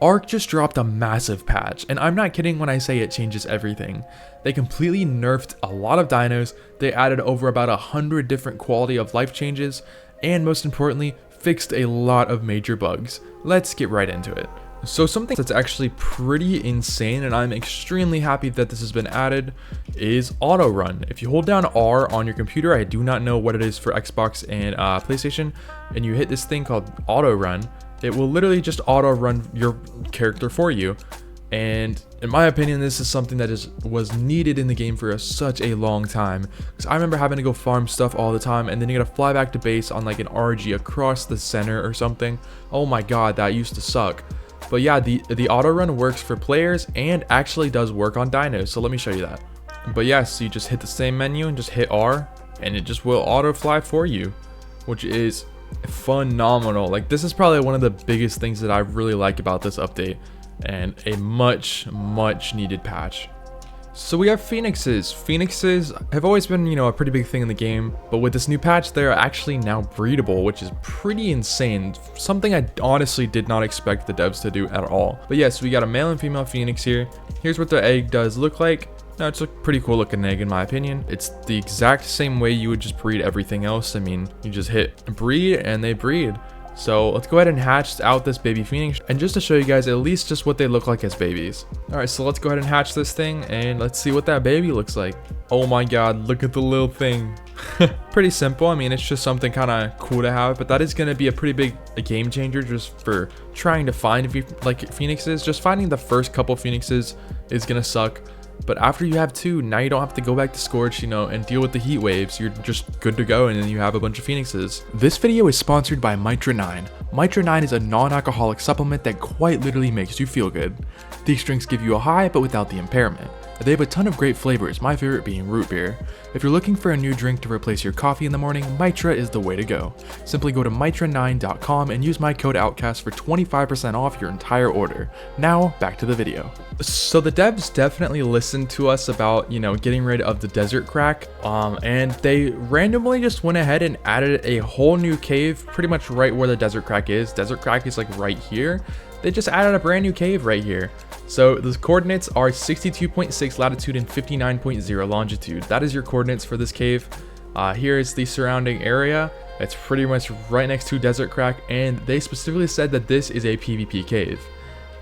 ARK just dropped a massive patch, and I'm not kidding when I say it changes everything. They completely nerfed a lot of dinos, they added over about 100 different quality of life changes, and most importantly, fixed a lot of major bugs. Let's get right into it. So something that's actually pretty insane, and I'm extremely happy that this has been added, is auto run. If you hold down R on your computer, I do not know what it is for Xbox and PlayStation, and you hit this thing called auto run, it will literally just auto run your character for you. And in my opinion, this is something that was needed in the game for such a long time, because I remember having to go farm stuff all the time, and then you gotta fly back to base on like an RG across the center or something. Oh my god, that used to suck. But yeah, the auto run works for players and actually does work on dinos, so let me show you that. But yeah, so you just hit the same menu and just hit R, and it just will auto fly for you, which is phenomenal. Like, this is probably one of the biggest things that I really like about this update, and a much needed patch. So we have phoenixes. Phoenixes have always been, a pretty big thing in the game, but with this new patch, they are actually now breedable, which is pretty insane. Something I honestly did not expect the devs to do at all. But yes, we got a male and female phoenix here. Here's what the egg does look like. Now, it's a pretty cool looking egg in my opinion. It's the exact same way you would just breed everything else. I mean, you just hit breed and they breed. So let's go ahead and hatch out this baby phoenix, and just to show you guys at least just what they look like as babies. All right, so let's go ahead and hatch this thing, and let's see what that baby looks like. Oh my god, look at the little thing. Pretty simple. I mean, it's just something kind of cool to have, but that is going to be a pretty big game changer just for trying to find phoenixes. Just finding the first couple phoenixes is going to suck. But after you have two, now you don't have to go back to Scorch, and deal with the heat waves. You're just good to go, and then you have a bunch of phoenixes. This video is sponsored by Mitra 9. Mitra 9 is a non-alcoholic supplement that quite literally makes you feel good. These drinks give you a high, but without the impairment. They have a ton of great flavors, my favorite being root beer. If you're looking for a new drink to replace your coffee in the morning, Mitra is the way to go. Simply go to mitra9.com and use my code OUTCAST for 25% off your entire order. Now, back to the video. So the devs definitely listened to us about, getting rid of the desert crack, and they randomly just went ahead and added a whole new cave pretty much right where the desert crack is. Desert crack is like right here. They just added a brand new cave right here. So the coordinates are 62.6 latitude and 59.0 longitude. That is your coordinates for this cave. Here is the surrounding area. It's pretty much right next to desert crack, and they specifically said that this is a PvP cave.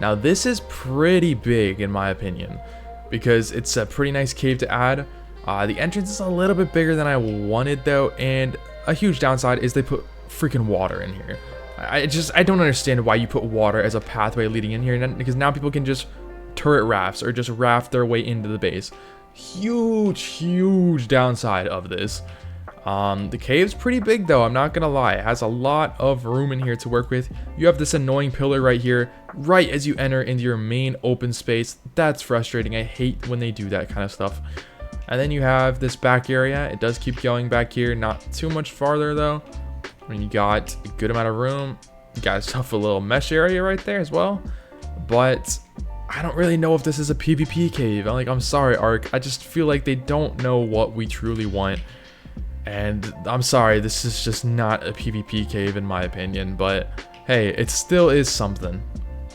Now this is pretty big in my opinion, because it's a pretty nice cave to add. The entrance is a little bit bigger than I wanted though, and a huge downside is they put freaking water in here. I don't understand why you put water as a pathway leading in here, because now people can just turret rafts or just raft their way into the base. Huge downside of this. The cave's pretty big though, I'm not gonna lie. It has a lot of room in here to work with. You have this annoying pillar right here, right as you enter into your main open space. That's frustrating. I hate when they do that kind of stuff. And then you have this back area. It does keep going back here, not too much farther though. I mean, you got a good amount of room. You got yourself a little mesh area right there as well. But I don't really know if this is a PvP cave. I'm sorry, ARK. I just feel like they don't know what we truly want. And I'm sorry, this is just not a PvP cave in my opinion. But hey, it still is something.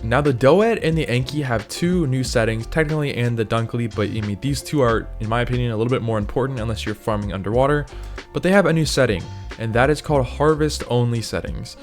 Now the Doed and the Enki have two new settings, technically, and the Dunkley, but I mean, these two are, in my opinion, a little bit more important unless you're farming underwater. But they have a new setting, and that is called harvest only settings.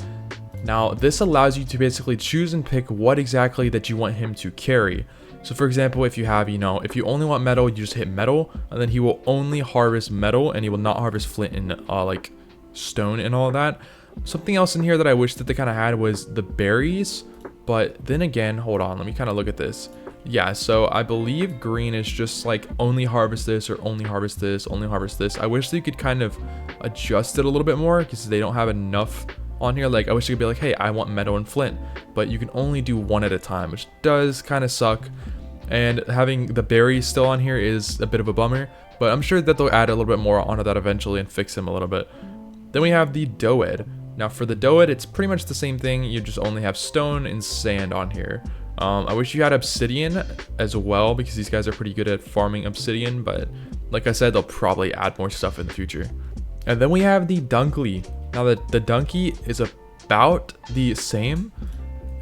Now this allows you to basically choose and pick what exactly that you want him to carry. So for example, if you have, if you only want metal, you just hit metal, and then he will only harvest metal, and he will not harvest flint and like stone and all of that. Something else in here that I wish that they kind of had was the berries, but then again, hold on, let me kind of look at this. Yeah, so I believe green is just like only harvest this or only harvest this, only harvest this. I wish they could kind of adjust it a little bit more, because they don't have enough on here. Like, I wish it could be like, hey, I want metal and flint, but you can only do one at a time, which does kind of suck. And having the berries still on here is a bit of a bummer, but I'm sure that they'll add a little bit more onto that eventually and fix them a little bit. Then we have the Doed. Now for the Doed, it's pretty much the same thing. You just only have stone and sand on here. I wish you had obsidian as well, because these guys are pretty good at farming obsidian, but like I said, they'll probably add more stuff in the future. And then we have the Dunkley. Now the Dunkley is about the same.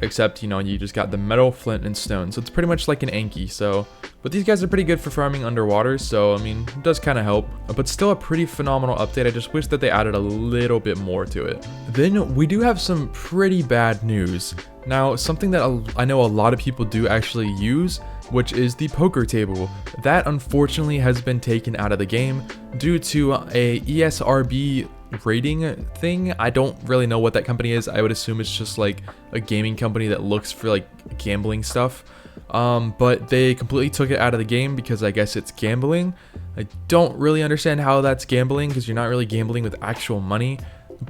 except, you know, you just got the metal, flint, and stone. So it's pretty much like an Anki. So, but these guys are pretty good for farming underwater. So, I mean, it does kind of help, but still a pretty phenomenal update. I just wish that they added a little bit more to it. Then we do have some pretty bad news. Now, something that I know a lot of people do actually use, which is the poker table. That unfortunately has been taken out of the game due to a ESRB rating thing. I don't really know what that company is. I would assume it's just like a gaming company that looks for like gambling stuff. But they completely took it out of the game because I guess it's gambling. I don't really understand how that's gambling because you're not really gambling with actual money.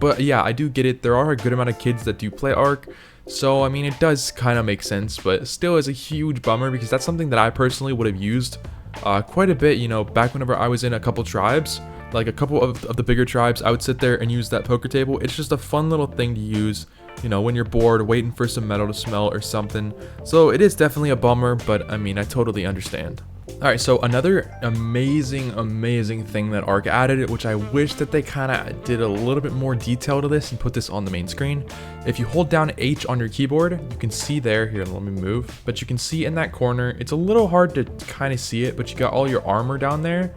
But yeah, I do get it. There are a good amount of kids that do play ARK. So, I mean, it does kind of make sense, but still is a huge bummer because that's something that I personally would have used quite a bit, you know, back whenever I was in a couple tribes, like a couple of the bigger tribes, I would sit there and use that poker table. It's just a fun little thing to use, you know, when you're bored, waiting for some metal to smelt or something. So it is definitely a bummer, but I mean, I totally understand. Alright, so another amazing thing that ARK added, which I wish that they kind of did a little bit more detail to this and put this on the main screen. If you hold down H on your keyboard, you can see there, here, let me move, but you can see in that corner, it's a little hard to kind of see it, but you got all your armor down there.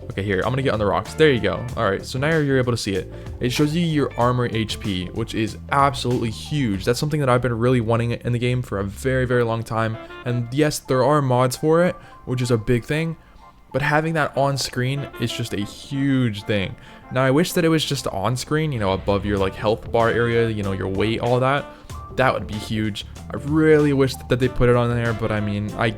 Okay, here, I'm gonna get on the rocks. There you go. Alright, so now you're able to see it. It shows you your armor HP, which is absolutely huge. That's something that I've been really wanting in the game for a very long time. And yes, there are mods for it, which is a big thing, but having that on screen is just a huge thing. Now, I wish that it was just on screen, you know, above your like health bar area, you know, your weight, all that. That would be huge. I really wish that they put it on there, but I mean, I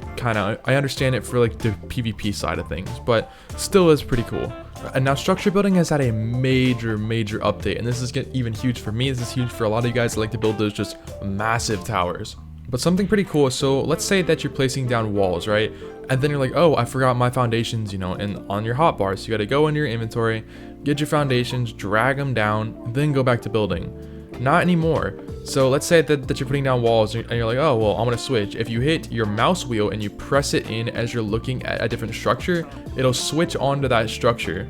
understand it for like the PvP side of things, but still is pretty cool. And now structure building has had a major update, and this is even huge for me. This is huge for a lot of you guys that like to build those just massive towers. But something pretty cool, so let's say that you're placing down walls, right? And then you're like, oh, I forgot my foundations, you know, and on your hotbar. So you gotta go into your inventory, get your foundations, drag them down, then go back to building. Not anymore. So let's say that you're putting down walls and you're like, oh, well, I'm gonna switch. If you hit your mouse wheel and you press it in as you're looking at a different structure, it'll switch onto that structure,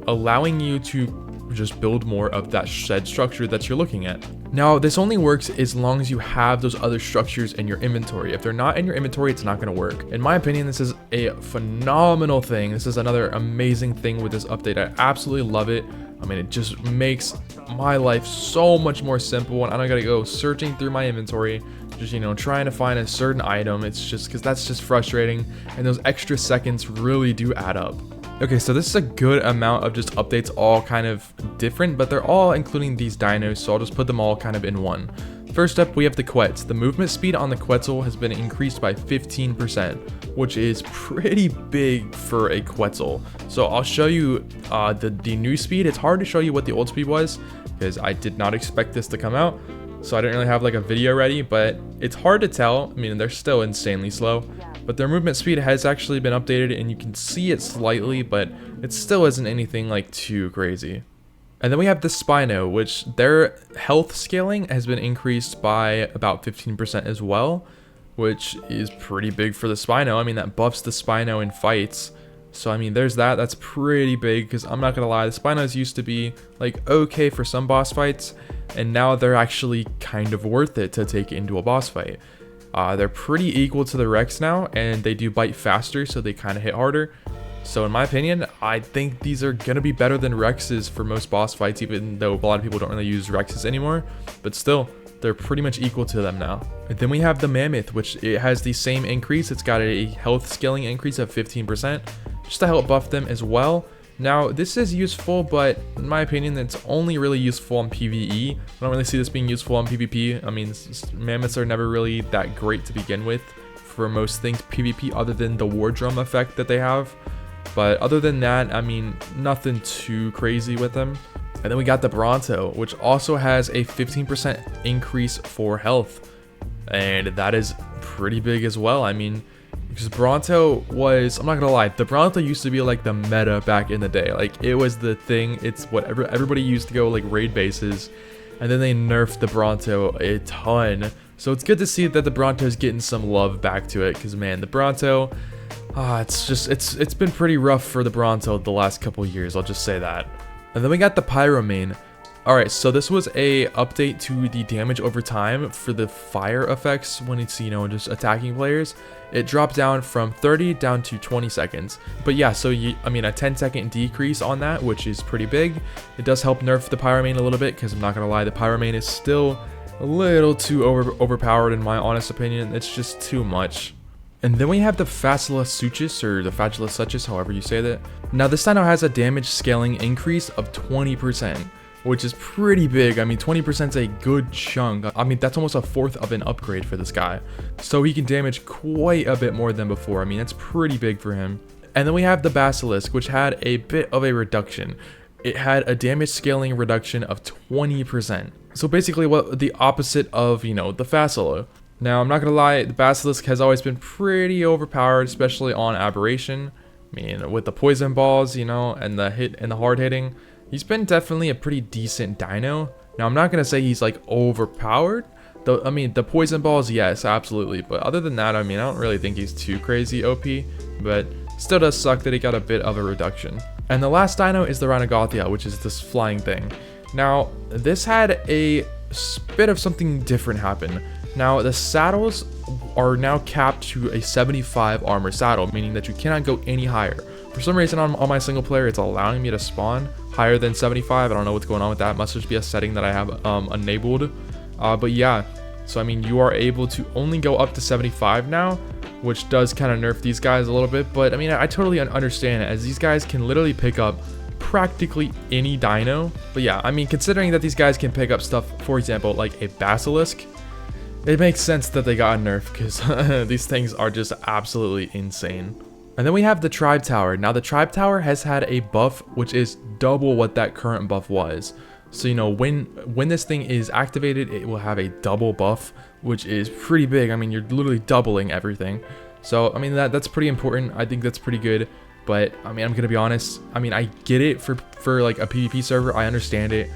allowing you to just build more of that said structure that you're looking at. Now, this only works as long as you have those other structures in your inventory. If they're not in your inventory, it's not going to work. In my opinion, this is a phenomenal thing. This is another amazing thing with this update. I absolutely love it. I mean, it just makes my life so much more simple, and I don't gotta go searching through my inventory, just, you know, trying to find a certain item. It's just because that's just frustrating, and those extra seconds really do add up. Okay, so this is a good amount of just updates, all kind of different, but they're all including these dinos, so I'll just put them all kind of in one. First up, we have the Quetz. The movement speed on the Quetzal has been increased by 15%, which is pretty big for a Quetzal. So I'll show you the new speed. It's hard to show you what the old speed was because I did not expect this to come out. So I didn't really have like a video ready, but it's hard to tell. I mean, they're still insanely slow, but their movement speed has actually been updated and you can see it slightly, but it still isn't anything like too crazy. And then we have the Spino, which their health scaling has been increased by about 15% as well, which is pretty big for the Spino. I mean, that buffs the Spino in fights. So, I mean, there's that. That's pretty big because I'm not going to lie, the Spinos used to be like okay for some boss fights, and now they're actually kind of worth it to take into a boss fight. They're pretty equal to the Rex now, and they do bite faster, so they kind of hit harder. So in my opinion, I think these are going to be better than Rexes for most boss fights, even though a lot of people don't really use Rexes anymore. But still, they're pretty much equal to them now. And then we have the Mammoth, which it has the same increase. It's got a health scaling increase of 15%, just to help buff them as well. Now, this is useful, but in my opinion, it's only really useful on PvE. I don't really see this being useful on PvP. I mean, Mammoths are never really that great to begin with for most things PvP, other than the War Drum effect that they have. But other than that, I mean, nothing too crazy with them. And then we got the Bronto, which also has a 15% increase for health. And that is pretty big as well. I mean, because Bronto was, I'm not gonna lie, the Bronto used to be like the meta back in the day. Like, it was the thing. It's what everybody used to go like raid bases. And then they nerfed the Bronto a ton. So it's good to see that the Bronto's getting some love back to it. Because, man, the Bronto... it's been pretty rough for the Bronto the last couple years, I'll just say that. And then we got the Pyro main. Alright, so this was a update to the damage over time for the fire effects when it's, you know, just attacking players. It dropped down from 30 down to 20 seconds. But yeah, so I mean a 10-second decrease on that, which is pretty big. It does help nerf the Pyromane a little bit, because I'm not gonna lie, the Pyromane is still a little too overpowered in my honest opinion. It's just too much. And then we have the Facilis, or the Facilis, however you say that. Now this dino has a damage scaling increase of 20%. Which is pretty big. I mean, 20% is a good chunk. I mean, that's almost a fourth of an upgrade for this guy. So he can damage quite a bit more than before. I mean, that's pretty big for him. And then we have the Basilisk, which had a bit of a reduction. It had a damage scaling reduction of 20%. So basically what the opposite of, you know, the Facilo. Now, I'm not gonna lie, the Basilisk has always been pretty overpowered, especially on Aberration. I mean, with the poison balls, you know, and the hit and the hard hitting. He's been definitely a pretty decent dino. Now, I'm not going to say he's like overpowered. Though, I mean, the poison balls, yes, absolutely. But other than that, I mean, I don't really think he's too crazy OP. But still does suck that he got a bit of a reduction. And the last dino is the Rhinogothia, which is this flying thing. Now, this had a bit of something different happen. Now, the saddles are now capped to a 75 armor saddle, meaning that you cannot go any higher. For some reason on my single player, it's allowing me to spawn higher than 75. I don't know what's going on with that. It must just be a setting that I have enabled. But yeah, so I mean, you are able to only go up to 75 now, which does kind of nerf these guys a little bit. But I mean, I totally understand it, as these guys can literally pick up practically any dino. But yeah, I mean, considering that these guys can pick up stuff, for example, like a Basilisk, it makes sense that they got a nerf, because these things are just absolutely insane. And then we have the Tribe Tower. Now the Tribe Tower has had a buff which is double what that current buff was. So, you know, when this thing is activated, it will have a double buff, which is pretty big. I mean, you're literally doubling everything. So, I mean, that's pretty important. I think that's pretty good. But, I mean, I'm going to be honest. I mean, I get it for like a PvP server. I understand it.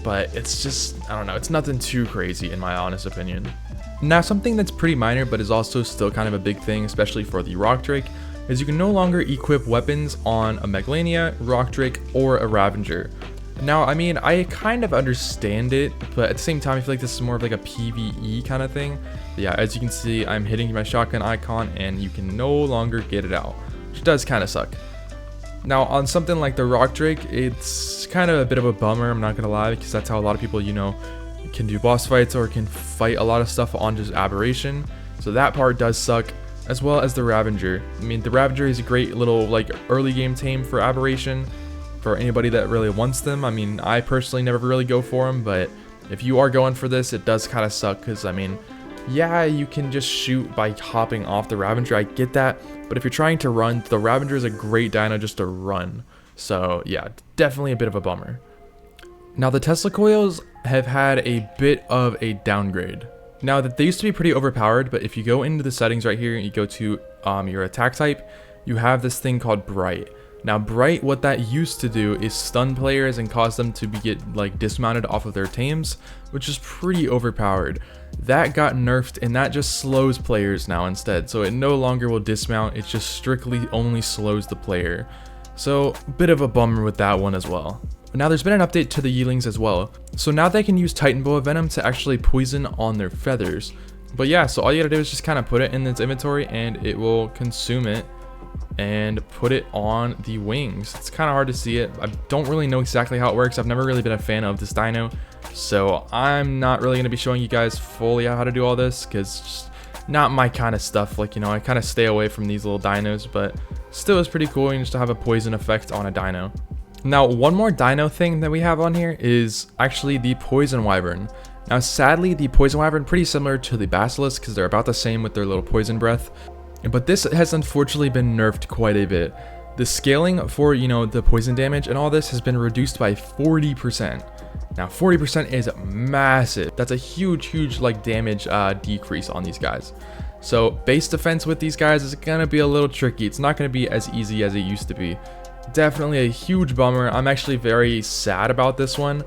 But it's just, I don't know. It's nothing too crazy in my honest opinion. Now, something that's pretty minor, but is also still kind of a big thing, especially for the Rock Drake, is you can no longer equip weapons on a Megalania, Rock Drake, or a Ravager. Now, I mean, I kind of understand it, but at the same time, I feel like this is more of like a PvE kind of thing. But yeah, as you can see, I'm hitting my shotgun icon, and you can no longer get it out, which does kind of suck. Now, on something like the Rock Drake, it's kind of a bit of a bummer, I'm not going to lie, because that's how a lot of people, you know, can do boss fights or can fight a lot of stuff on just Aberration. So that part does suck. As well as the Ravager. I mean, the Ravager is a great little like early game tame for Aberration for anybody that really wants them. I mean, I personally never really go for them, but if you are going for this, it does kind of suck, because I mean, yeah, you can just shoot by hopping off the Ravager, I get that, but if you're trying to run, the Ravager is a great dino just to run. So yeah, definitely a bit of a bummer. Now the Tesla coils have had a bit of a downgrade. Now, that they used to be pretty overpowered, but if you go into the settings right here and you go to your attack type, you have this thing called Bright. Now, Bright, what that used to do is stun players and cause them to get like dismounted off of their tames, which is pretty overpowered. That got nerfed, and that just slows players now instead. So it no longer will dismount, it just strictly only slows the player. So, a bit of a bummer with that one as well. Now there's been an update to the Yeelings as well. So now they can use Titan Boa Venom to actually poison on their feathers. But yeah, so all you gotta do is just kind of put it in its inventory, and it will consume it and put it on the wings. It's kind of hard to see it. I don't really know exactly how it works. I've never really been a fan of this dino. So I'm not really gonna be showing you guys fully how to do all this, because just not my kind of stuff. Like, you know, I kind of stay away from these little dinos, but still is pretty cool just to have a poison effect on a dino. Now, one more dino thing that we have on here is actually the Poison Wyvern. Now, sadly, the Poison Wyvern pretty similar to the Basilisk, because they're about the same with their little poison breath. But this has unfortunately been nerfed quite a bit. The scaling for, you know, the poison damage and all this has been reduced by 40%. Now, 40% is massive. That's a huge like damage decrease on these guys. So base defense with these guys is gonna be a little tricky. It's not gonna be as easy as it used to be. Definitely a huge bummer. I'm actually very sad about this one,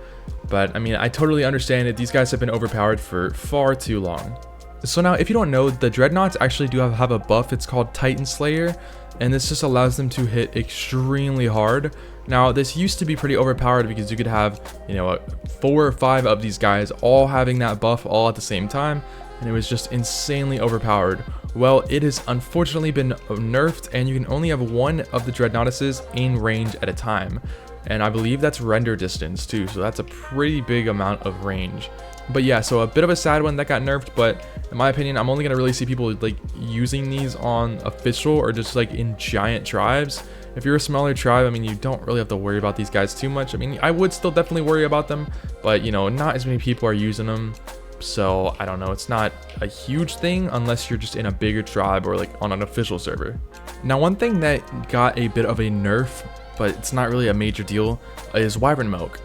but I mean, I totally understand it. These guys have been overpowered for far too long. So now, if you don't know, the Dreadnoughts actually do have a buff. It's called Titan Slayer, and this just allows them to hit extremely hard. Now, this used to be pretty overpowered because you could have, 4 or 5 of these guys all having that buff all at the same time, and it was just insanely overpowered. Well, it has unfortunately been nerfed, and you can only have one of the Dreadnoughtuses in range at a time. And I believe that's render distance too, so that's a pretty big amount of range. But yeah, so a bit of a sad one that got nerfed, but in my opinion, I'm only gonna really see people like using these on official or just like in giant tribes. If you're a smaller tribe, I mean, you don't really have to worry about these guys too much. I mean, I would still definitely worry about them, but not as many people are using them. So I don't know, it's not a huge thing unless you're just in a bigger tribe or like on an official server. Now, one thing that got a bit of a nerf, but it's not really a major deal, is Wyvern Milk.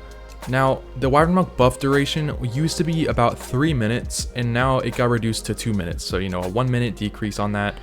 Now, the Wyvern Milk buff duration used to be about 3 minutes, and now it got reduced to 2 minutes. So, a 1 minute decrease on that.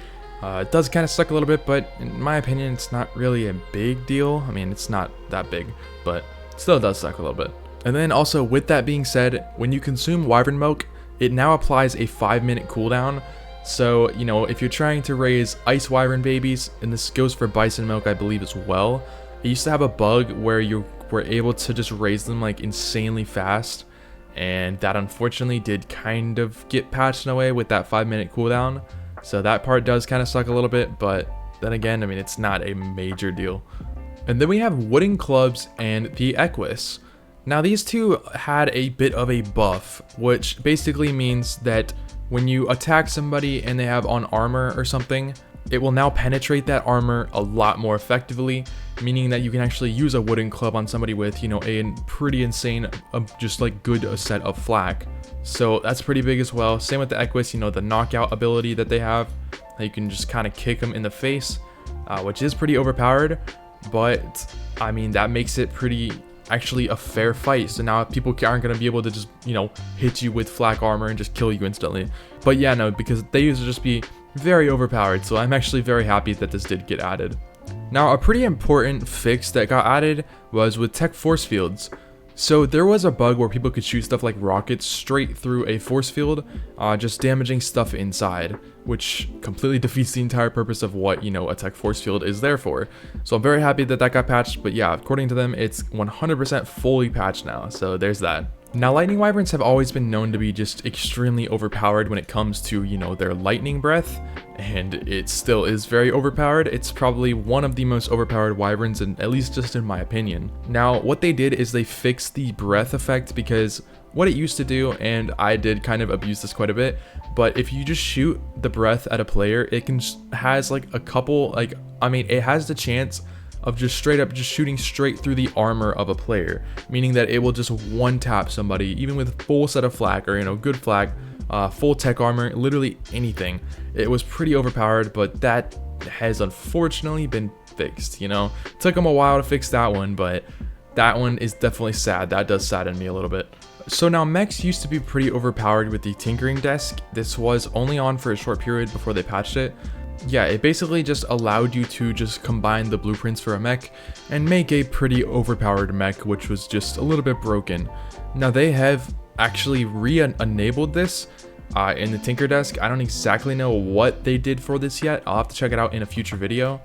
It does kind of suck a little bit, but in my opinion, it's not really a big deal. I mean, it's not that big, but still it does suck a little bit. And then also, with that being said, when you consume Wyvern Milk, it now applies a 5-minute cooldown. So, if you're trying to raise Ice Wyvern babies, and this goes for Bison Milk, I believe, as well, it used to have a bug where you were able to just raise them like insanely fast, and that unfortunately did kind of get patched in a way with that 5-minute cooldown. So that part does kind of suck a little bit, but then again, I mean, it's not a major deal. And then we have Wooden Clubs and the Equus. Now, these two had a bit of a buff, which basically means that when you attack somebody and they have on armor or something, it will now penetrate that armor a lot more effectively, meaning that you can actually use a wooden club on somebody with, a pretty insane, just like good set of flak. So that's pretty big as well. Same with the Equus, the knockout ability that they have. You can just kind of kick them in the face, which is pretty overpowered, but I mean, that makes it pretty actually a fair fight. So now people aren't going to be able to just, hit you with flak armor and just kill you instantly. But yeah, no, because they used to just be very overpowered, so I'm actually very happy that this did get added. Now, a pretty important fix that got added was with tech force fields. So there was a bug where people could shoot stuff like rockets straight through a force field, just damaging stuff inside, which completely defeats the entire purpose of what, a tech force field is there for. So I'm very happy that that got patched, but yeah, according to them, it's 100% fully patched now, so there's that. Now, lightning wyverns have always been known to be just extremely overpowered when it comes to, their lightning breath, and it still is very overpowered. It's probably one of the most overpowered wyverns, and at least just in my opinion. Now, what they did is they fixed the breath effect, because what it used to do, and I did kind of abuse this quite a bit, but if you just shoot the breath at a player, it has like a couple, it has the chance of just straight up just shooting straight through the armor of a player, meaning that it will just one tap somebody even with full set of flak or good flak, full tech armor, literally anything. It was pretty overpowered, but that has unfortunately been fixed. Took them a while to fix that one, but that one is definitely sad. That does sadden me a little bit. So now, mechs used to be pretty overpowered with the tinkering desk. This was only on for a short period before they patched it. Yeah, it basically just allowed you to just combine the blueprints for a mech and make a pretty overpowered mech, which was just a little bit broken. Now, they have actually re-enabled this in the Tinker Desk. I don't exactly know what they did for this yet. I'll have to check it out in a future video.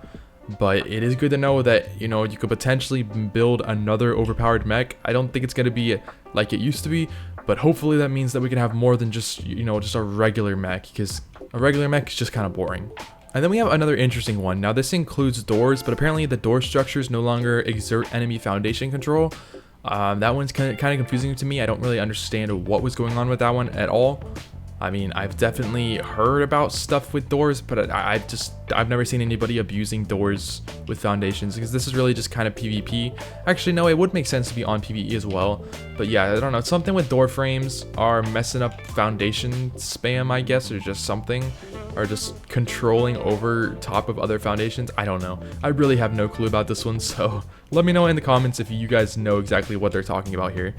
But it is good to know that, you could potentially build another overpowered mech. I don't think it's going to be like it used to be, but hopefully that means that we can have more than just, just a regular mech, because a regular mech is just kind of boring. And then we have another interesting one. Now, this includes doors, but apparently the door structures no longer exert enemy foundation control. That one's kind of confusing to me. I don't really understand what was going on with that one at all. I mean, I've definitely heard about stuff with doors, but I've never seen anybody abusing doors with foundations, because this is really just kind of PvP. Actually, no, it would make sense to be on PvE as well. But yeah, I don't know. Something with door frames are messing up foundation spam, I guess, or just something. Or just controlling over top of other foundations. I don't know. I really have no clue about this one, so let me know in the comments if you guys know exactly what they're talking about here.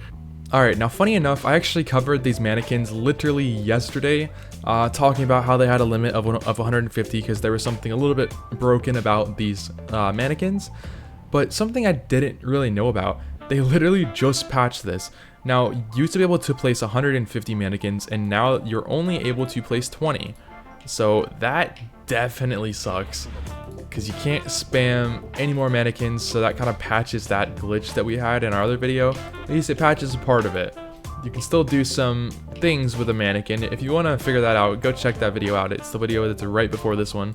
Alright, now funny enough, I actually covered these mannequins literally yesterday, talking about how they had a limit of 150 because there was something a little bit broken about these mannequins. But something I didn't really know about, they literally just patched this. Now, you used to be able to place 150 mannequins, and now you're only able to place 20. So that definitely sucks, because you can't spam any more mannequins, so that kind of patches that glitch that we had in our other video. At least it patches a part of it. You can still do some things with a mannequin. If you want to figure that out, go check that video out. It's the video that's right before this one.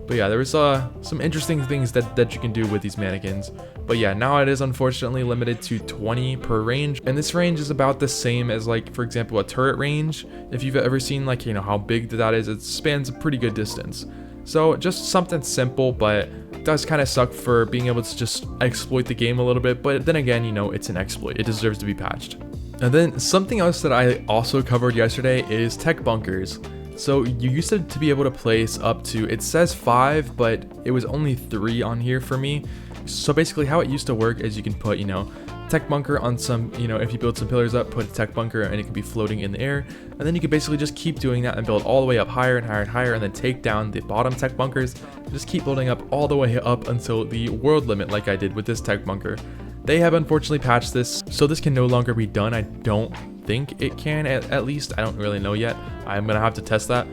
But yeah, there was some interesting things that you can do with these mannequins. But yeah, now it is unfortunately limited to 20 per range. And this range is about the same as, like, for example, a turret range. If you've ever seen, like, you know, how big that is, it spans a pretty good distance. So just something simple, but it does kind of suck for being able to just exploit the game a little bit. But then again, you know, it's an exploit. It deserves to be patched. And then something else that I also covered yesterday is tech bunkers. So you used to be able to place up to, it says 5, but it was only 3 on here for me. So basically how it used to work is you can put, you know, tech bunker on some, you know, if you build some pillars up, put a tech bunker and it can be floating in the air. And then you can basically just keep doing that and build all the way up higher and higher and higher, and then take down the bottom tech bunkers. Just keep building up all the way up until the world limit, like I did with this tech bunker. They have unfortunately patched this, so this can no longer be done. I don't think it can, at least. I don't really know yet. I'm gonna have to test that.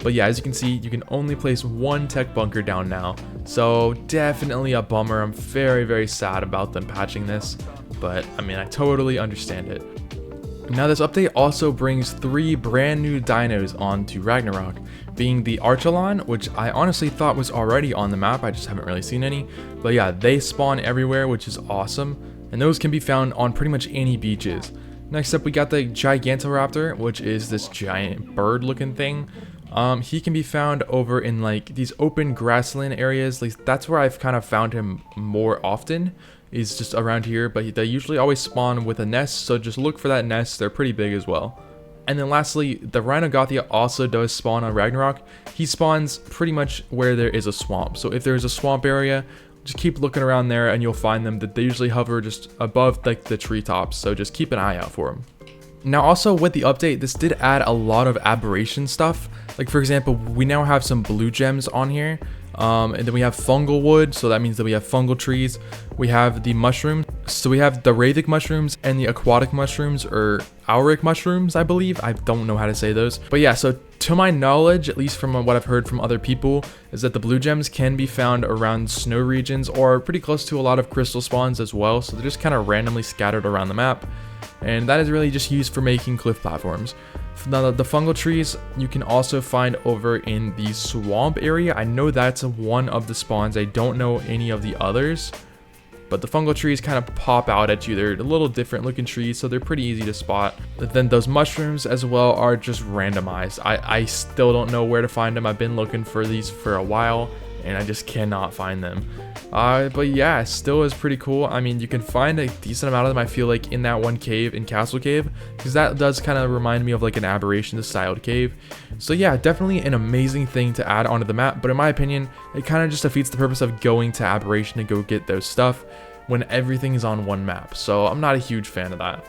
But yeah, as you can see, you can only place 1 tech bunker down now. So definitely a bummer. I'm very, very sad about them patching this. But I mean, I totally understand it. Now this update also brings 3 brand new dinos onto Ragnarok, being the Archelon, which I honestly thought was already on the map, I just haven't really seen any. But yeah, they spawn everywhere, which is awesome, and those can be found on pretty much any beaches. Next up, we got the Gigantoraptor, which is this giant bird looking thing. He can be found over in like these open grassland areas. At least that's where I've kind of found him more often, is just around here, but they usually always spawn with a nest, so just look for that nest. They're pretty big as well. And then lastly, the Rhinogothia also does spawn on Ragnarok. He spawns pretty much where there is a swamp. So if there's a swamp area, just keep looking around there and you'll find them. That they usually hover just above like the treetops, so just keep an eye out for them. Now also with the update, this did add a lot of aberration stuff. Like for example, we now have some blue gems on here. And then we have fungal wood, so that means that we have fungal trees. We have the mushrooms, so we have the Ravik mushrooms and the aquatic mushrooms, or auric mushrooms, I believe. I don't know how to say those. But yeah, so to my knowledge, at least from what I've heard from other people, is that the blue gems can be found around snow regions or pretty close to a lot of crystal spawns as well. So they're just kind of randomly scattered around the map. And that is really just used for making cliff platforms. Now the fungal trees you can also find over in the swamp area. I know that's one of the spawns. I don't know any of the others, but the fungal trees kind of pop out at you. They're a little different looking trees, so they're pretty easy to spot. But then those mushrooms as well are just randomized. I still don't know where to find them. I've been looking for these for a while and I just cannot find them. But yeah, still is pretty cool. I mean, you can find a decent amount of them, I feel like, in that one cave, in Castle Cave, because that does kind of remind me of like an aberration styled cave. So yeah, definitely an amazing thing to add onto the map, but in my opinion, it kind of just defeats the purpose of going to aberration to go get those stuff when everything is on one map. So I'm not a huge fan of that.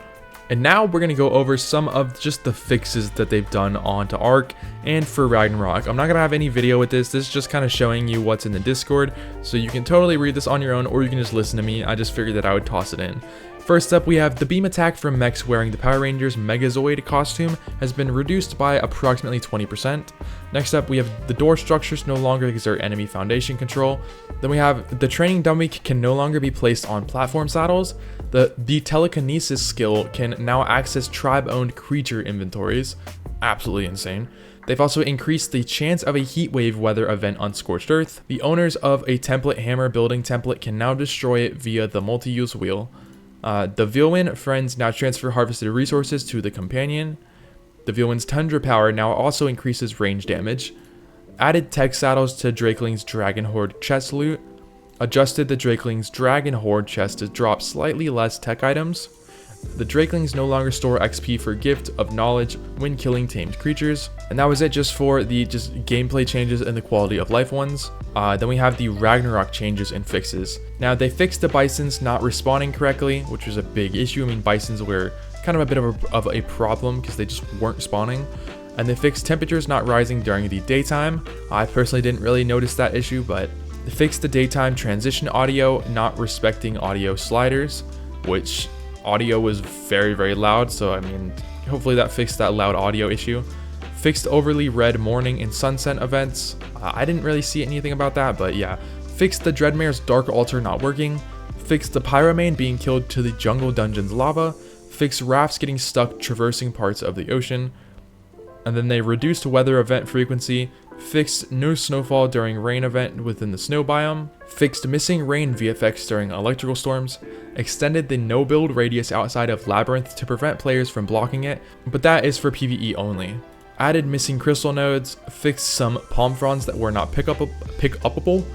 And now we're going to go over some of just the fixes that they've done onto ARK and for Ragnarok. I'm not going to have any video with this. This is just kind of showing you what's in the Discord. So you can totally read this on your own, or you can just listen to me. I just figured that I would toss it in. First up, we have the beam attack from mechs wearing the Power Rangers Megazoid costume has been reduced by approximately 20%. Next up, we have the door structures no longer exert enemy foundation control. Then we have the training dummy can no longer be placed on platform saddles. The telekinesis skill can now access tribe-owned creature inventories. Absolutely insane. They've also increased the chance of a heatwave weather event on Scorched Earth. The owners of a template hammer building template can now destroy it via the multi-use wheel. The Vilwin friends now transfer harvested resources to the companion. The Vilwin's Tundra power now also increases range damage. Added tech saddles to Drakeling's Dragon Horde chest loot. Adjusted the Drakeling's Dragon Horde chest to drop slightly less tech items. The Drakelings no longer store XP for Gift of Knowledge when killing tamed creatures. And that was it just for the gameplay changes and the quality of life ones. Then we have the Ragnarok changes and fixes. Now they fixed the bisons not respawning correctly, which was a big issue. I mean, bisons were kind of a bit of a problem because they just weren't spawning. And they fixed temperatures not rising during the daytime. I personally didn't really notice that issue, but they fixed the daytime transition audio not respecting audio sliders, which audio was very, very loud. So I mean, hopefully that fixed that loud audio issue. Fixed overly red morning and sunset events. I didn't really see anything about that, but yeah, fixed the Dreadmare's Dark Altar not working, fixed the Pyromane being killed to the jungle dungeon's lava, fixed rafts getting stuck traversing parts of the ocean, and then they reduced weather event frequency, fixed no snowfall during rain event within the snow biome, fixed missing rain VFX during electrical storms, extended the no build radius outside of Labyrinth to prevent players from blocking it, but that is for PvE only. Added missing crystal nodes, fixed some palm fronds that were not pickupable,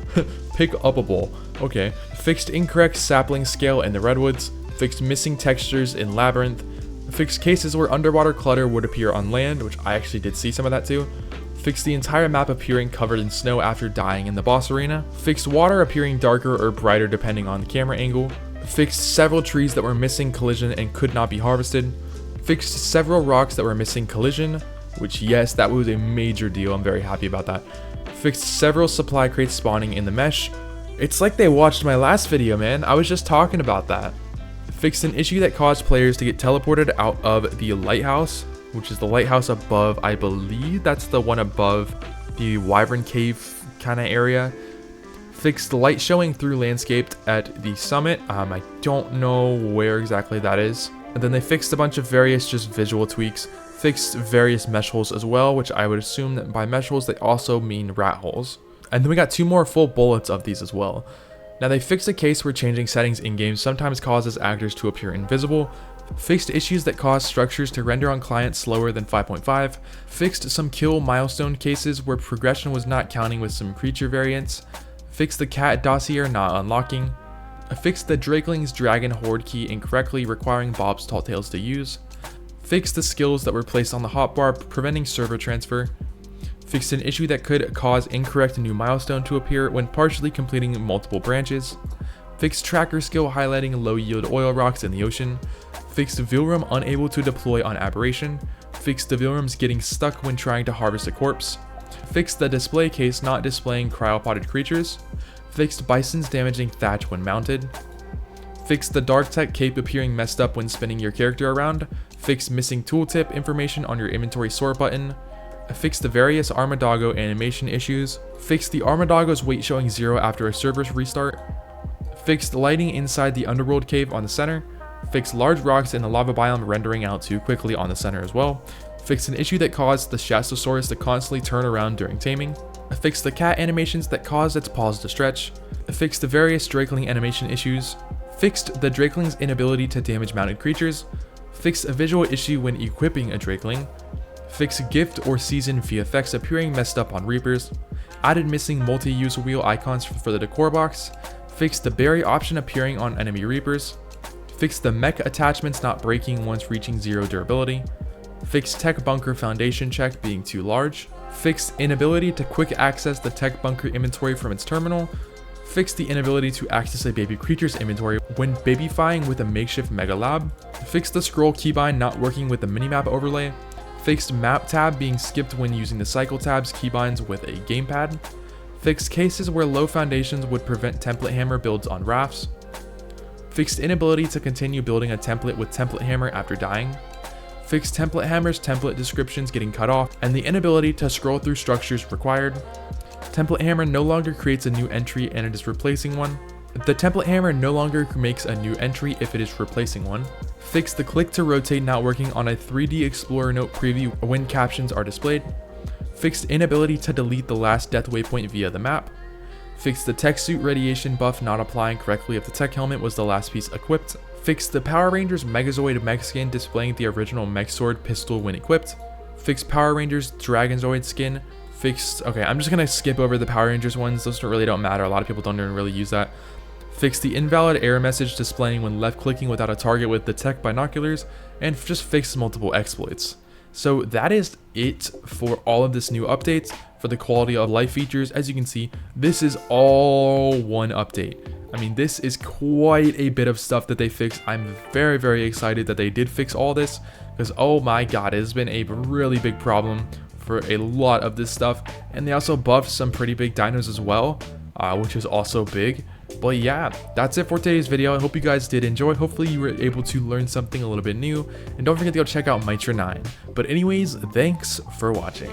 okay, fixed incorrect sapling scale in the redwoods, fixed missing textures in Labyrinth, fixed cases where underwater clutter would appear on land, which I actually did see some of that too, fixed the entire map appearing covered in snow after dying in the boss arena, fixed water appearing darker or brighter depending on the camera angle, fixed several trees that were missing collision and could not be harvested, fixed several rocks that were missing collision, which yes, that was a major deal, I'm very happy about that, fixed several supply crates spawning in the mesh. It's like they watched my last video, man, I was just talking about that. Fixed an issue that caused players to get teleported out of the lighthouse, which is the lighthouse above, I believe that's the one above the Wyvern Cave kind of area. Fixed light showing through landscaped at the summit. I don't know where exactly that is. And then they fixed a bunch of various just visual tweaks. Fixed various mesh holes as well, which I would assume that by mesh holes they also mean rat holes. And then we got 2 more full bullets of these as well. Now they fixed a case where changing settings in-game sometimes causes actors to appear invisible, fixed issues that cause structures to render on clients slower than 5.5, fixed some kill milestone cases where progression was not counting with some creature variants, fixed the cat dossier not unlocking, fixed the Drakeling's dragon horde key incorrectly requiring Bob's Tall Tales to use, fixed the skills that were placed on the hotbar preventing server transfer, fixed an issue that could cause incorrect new milestone to appear when partially completing multiple branches, fixed tracker skill highlighting low yield oil rocks in the ocean, fixed Vilrum unable to deploy on aberration, fixed the Vilrums getting stuck when trying to harvest a corpse, fixed the display case not displaying cryopotted creatures, fixed bisons damaging thatch when mounted, fixed the dark tech cape appearing messed up when spinning your character around, fixed missing tooltip information on your inventory sort button, fixed the various Armadago animation issues, fixed the Armadago's weight showing 0 after a server's restart, fixed lighting inside the underworld cave on the center, fixed large rocks in the lava biome rendering out too quickly on the center as well, fixed an issue that caused the Shastosaurus to constantly turn around during taming, fixed the cat animations that caused its paws to stretch, fixed the various Drakeling animation issues, fixed the Drakeling's inability to damage mounted creatures, fixed a visual issue when equipping a Drakeling, fixed gift or season VFX appearing messed up on Reapers, added missing multi-use wheel icons for the decor box, fixed the berry option appearing on enemy Reapers, fixed the mech attachments not breaking once reaching 0 durability, fixed tech bunker foundation check being too large, fixed inability to quick access the tech bunker inventory from its terminal, fixed the inability to access a baby creature's inventory when babyfying with a makeshift mega lab, fixed the scroll keybind not working with the minimap overlay, fixed map tab being skipped when using the cycle tabs keybinds with a gamepad, fixed cases where low foundations would prevent template hammer builds on rafts, fixed inability to continue building a template with template hammer after dying, fixed template hammer's template descriptions getting cut off and the inability to scroll through structures required, template hammer no longer creates a new entry and it is replacing one, the template hammer no longer makes a new entry if it is replacing one, fixed the click to rotate not working on a 3D Explorer Note preview when captions are displayed, fixed inability to delete the last death waypoint via the map, fixed the tech suit radiation buff not applying correctly if the tech helmet was the last piece equipped, fixed the Power Rangers Megazoid mech skin displaying the original mech sword pistol when equipped, fixed Power Rangers Dragonzoid skin, fixed, okay, I'm just gonna skip over the Power Rangers ones, those really don't matter, a lot of people don't even really use that. Fix the invalid error message displaying when left clicking without a target with the tech binoculars, and just fix multiple exploits. So that is it for all of this new updates for the quality of life features. As you can see, this is all one update. I mean, this is quite a bit of stuff that they fixed. I'm very, very excited that they did fix all this because, oh my god, it has been a really big problem for a lot of this stuff. And they also buffed some pretty big dinos as well, which is also big. But yeah, that's it for today's video. I hope you guys did enjoy. Hopefully you were able to learn something a little bit new. And don't forget to go check out Mitra 9. But anyways, thanks for watching.